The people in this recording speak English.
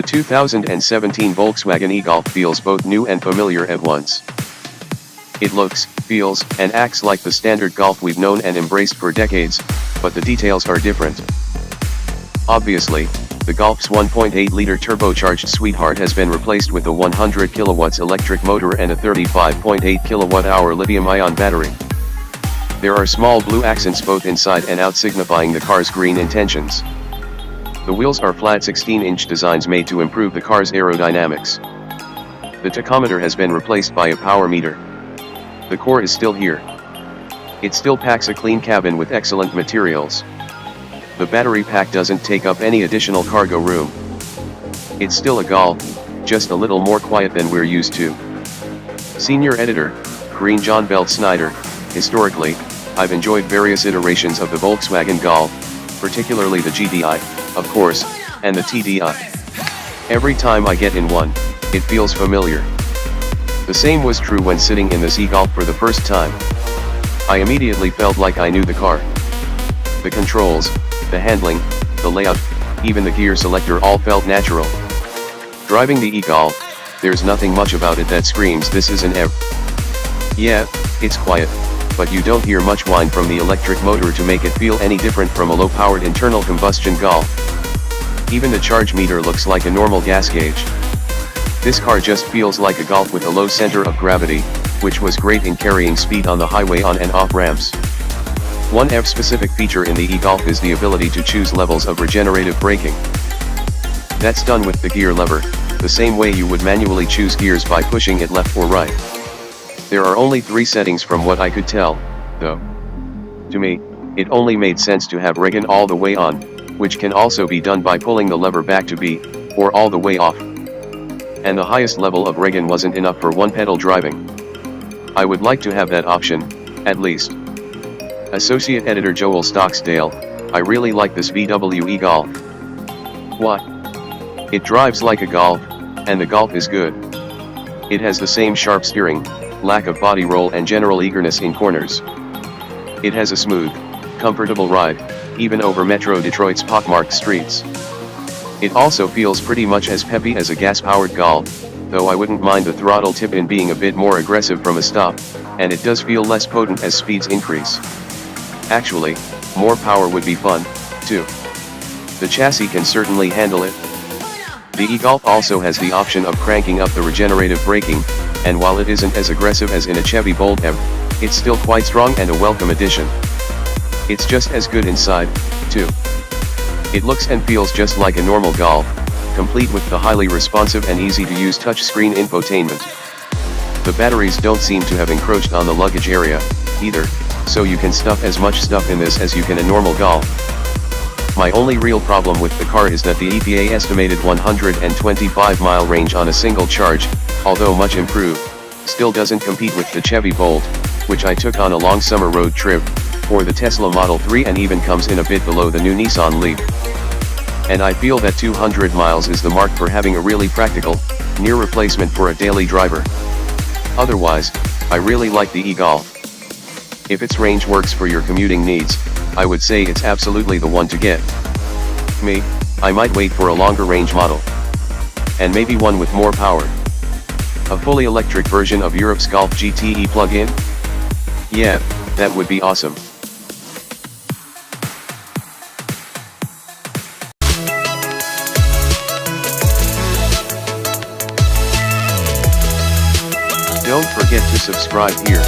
The 2017 Volkswagen e-Golf feels both new and familiar at once. It looks, feels, and acts like the standard Golf we've known and embraced for decades, but the details are different. Obviously, the Golf's 1.8-liter turbocharged sweetheart has been replaced with a 100 kilowatts electric motor and a 35.8 kilowatt-hour lithium-ion battery. There are small blue accents both inside and out signifying the car's green intentions. The wheels are flat 16-inch designs made to improve the car's aerodynamics. The tachometer has been replaced by a power meter. The core is still here. It still packs a clean cabin with excellent materials. The battery pack doesn't take up any additional cargo room. It's still a Golf, just a little more quiet than we're used to. Senior Editor, Green John Belt Snyder. Historically, I've enjoyed various iterations of the Volkswagen Golf, particularly the GDI, of course, and the TDI. Every time I get in one, it feels familiar. The same was true when sitting in this e-Golf for the first time. I immediately felt like I knew the car. The controls, the handling, the layout, even the gear selector all felt natural. Driving the e-Golf, there's nothing much about it that screams this is an EV. Yeah, it's quiet, but you don't hear much whine from the electric motor to make it feel any different from a low-powered internal combustion Golf. Even the charge meter looks like a normal gas gauge. This car just feels like a Golf with a low center of gravity, which was great in carrying speed on the highway on and off ramps. One EV-specific feature in the e-Golf is the ability to choose levels of regenerative braking. That's done with the gear lever, the same way you would manually choose gears by pushing it left or right. There are only 3 settings from what I could tell, though. To me, it only made sense to have regen all the way on, which can also be done by pulling the lever back to B, or all the way off. And the highest level of regen wasn't enough for one-pedal driving. I would like to have that option, at least. Associate Editor Joel Stocksdale, I really like this VW e-Golf. What? It drives like a Golf, and the Golf is good. It has the same sharp steering, lack of body roll and general eagerness in corners. It has a smooth, comfortable ride, even over Metro Detroit's pockmarked streets. It also feels pretty much as peppy as a gas-powered Golf, though I wouldn't mind the throttle tip-in being a bit more aggressive from a stop, and it does feel less potent as speeds increase. Actually, more power would be fun, too. The chassis can certainly handle it. The e-Golf also has the option of cranking up the regenerative braking, and while it isn't as aggressive as in a Chevy Bolt EV, it's still quite strong and a welcome addition. It's just as good inside, too. It looks and feels just like a normal Golf, complete with the highly responsive and easy-to-use touchscreen infotainment. The batteries don't seem to have encroached on the luggage area, either, so you can stuff as much stuff in this as you can a normal Golf. My only real problem with the car is that the EPA estimated 125-mile range on a single charge, although much improved, still doesn't compete with the Chevy Bolt, which I took on a long summer road trip, or the Tesla Model 3, and even comes in a bit below the new Nissan Leaf. And I feel that 200 miles is the mark for having a really practical, near replacement for a daily driver. Otherwise, I really like the e-Golf. If its range works for your commuting needs, I would say it's absolutely the one to get. Me, I might wait for a longer range model. And maybe one with more power. A fully electric version of Europe's Golf GTE plug-in? Yeah, that would be awesome. Don't forget to subscribe here.